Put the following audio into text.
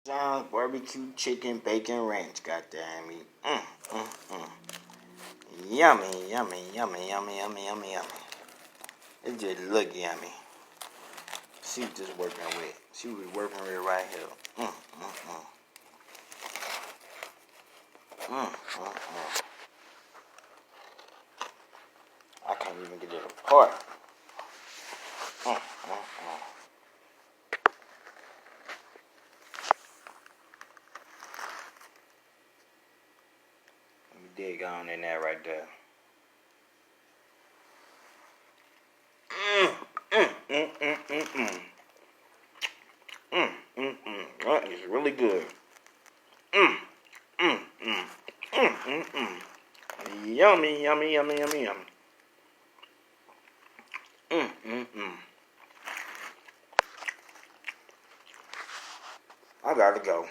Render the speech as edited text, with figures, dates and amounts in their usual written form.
John's barbecue chicken bacon ranch, goddamn me. Yummy, yummy, yummy, yummy, yummy, yummy, yummy. It just look yummy. She was just working with. She was working with right here. I can't even get it apart. Let me dig on in there right there. That is really good. Yummy, yummy, yummy, yummy, yummy. I gotta go.